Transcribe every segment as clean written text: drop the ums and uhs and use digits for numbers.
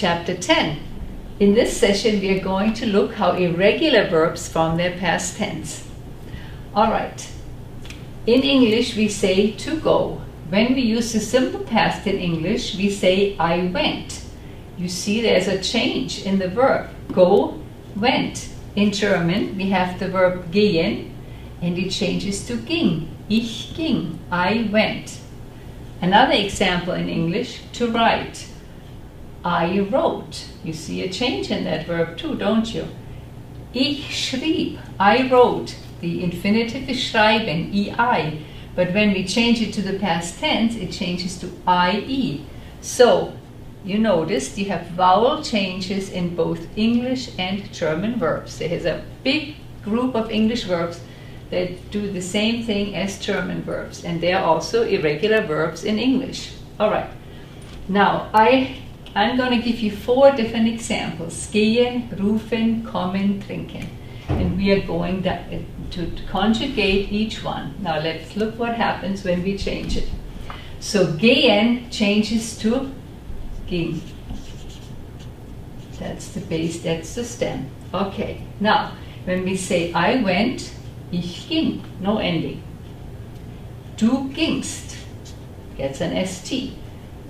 Chapter 10. In this session, we are going to look how irregular verbs form their past tense. Alright, in English we say to go. When we use the simple past in English, we say I went. You see there's a change in the verb. Go, went. In German, we have the verb gehen, and it changes to ging. Ich ging, I went. Another example in English, to write. I wrote. You see a change in that verb too, don't you? Ich schrieb, I wrote. The infinitive is schreiben, ei. But when we change it to the past tense, it changes to ie. So, you noticed you have vowel changes in both English and German verbs. There is a big group of English verbs that do the same thing as German verbs, and they are also irregular verbs in English. Alright, now I'm going to give you 4 different examples. Gehen, rufen, kommen, trinken. And we are going to conjugate each one. Now let's look what happens when we change it. So gehen changes to ging. That's the base, that's the stem. Okay, now when we say I went, ich ging, no ending. Du gingst gets an ST.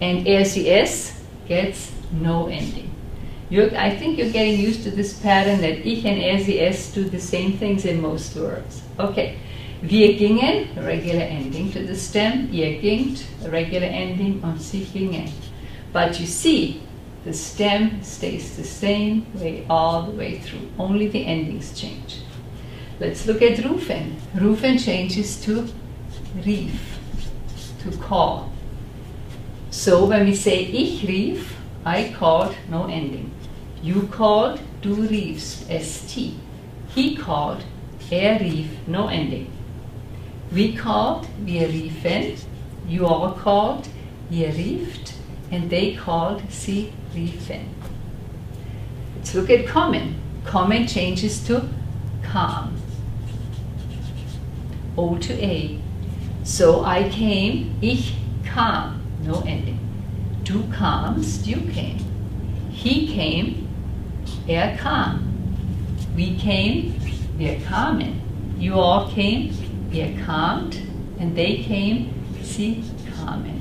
And RCS gets no ending. I think you're getting used to this pattern that ich and RCS do the same things in most verbs. Okay, wir gingen, regular ending to the stem, ihr gingt, regular ending on sie gingen. But you see, the stem stays the same way all the way through, only the endings change. Let's look at rufen. Rufen changes to rief, to call. So when we say ich rief, I called, no ending. You called, du riefst, ST. He called, rief, no ending. We called, wir riefen. You all called, ihr rieft. And they called, sie riefen. Let's look at kommen. Kommen changes to kam. O to A. So I came, ich kam, no ending. Du kamst, you came. He came, kam. We came, wir kamen. You all came, ihr kamt. And they came, sie kamen.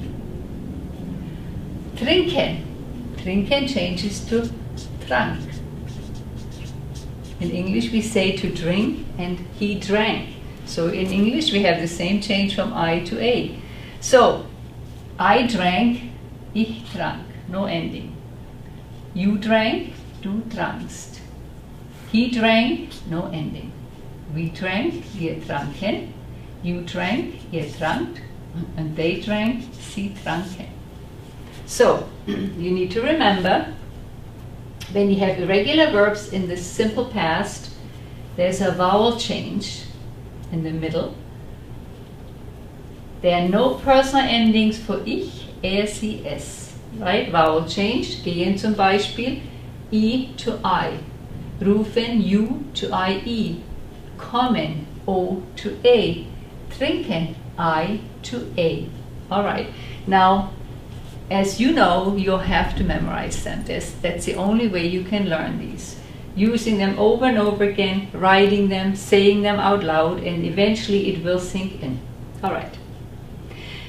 Trinken. Trinken changes to trank. In English we say to drink and he drank. So in English we have the same change from I to A. So, I drank, ich trank, no ending. You drank, du trankst. He drank, no ending. We drank, wir tranken. You drank, ihr trankt. And they drank, sie tranken. So, you need to remember, when you have irregular verbs in the simple past, there's a vowel change in the middle. There are no personal endings for ich, sie, es. Right? Vowel change. Gehen zum Beispiel. I to I. Rufen, you to IE. Kommen, O to A. Trinken, I to A. Alright. Now, as you know, you'll have to memorize them. That's the only way you can learn these. Using them over and over again, writing them, saying them out loud, and eventually it will sink in. Alright.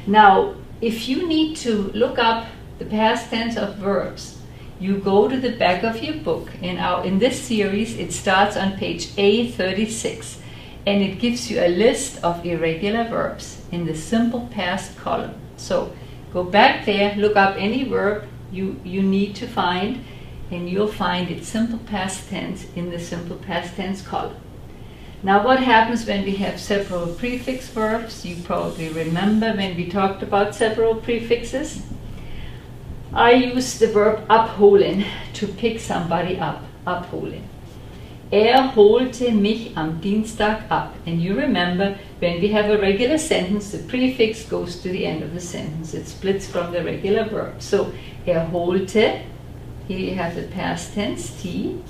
Now, if you need to look up the past tense of verbs, you go to the back of your book. In this series, it starts on page A36, and it gives you a list of irregular verbs in the simple past column. So, go back there, look up any verb you need to find, and you'll find its simple past tense in the simple past tense column. Now what happens when we have several prefix verbs? You probably remember when we talked about several prefixes. I use the verb abholen, to pick somebody up, abholen. Holte mich am Dienstag ab. And you remember, when we have a regular sentence, the prefix goes to the end of the sentence. It splits from the regular verb. So, holte, here you have the past tense, T,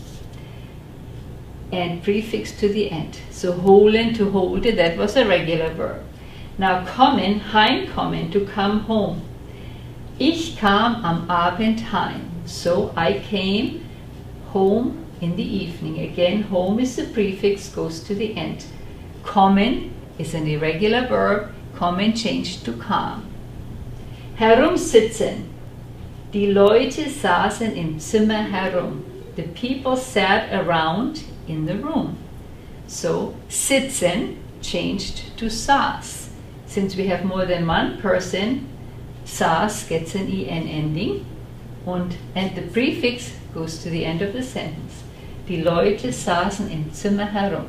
and prefix to the end. So, holen, to hold it, that was a regular verb. Now, kommen, heimkommen, to come home. Ich kam am Abend heim. So I came home in the evening. Again, home is the prefix, goes to the end. Kommen is an irregular verb. Kommen changed to kam. Herumsitzen. Die Leute saßen im Zimmer herum. The people sat around in the room. So sitzen changed to saß. Since we have more than one person, saß gets an en ending, and the prefix goes to the end of the sentence. Die Leute saßen im Zimmer herum.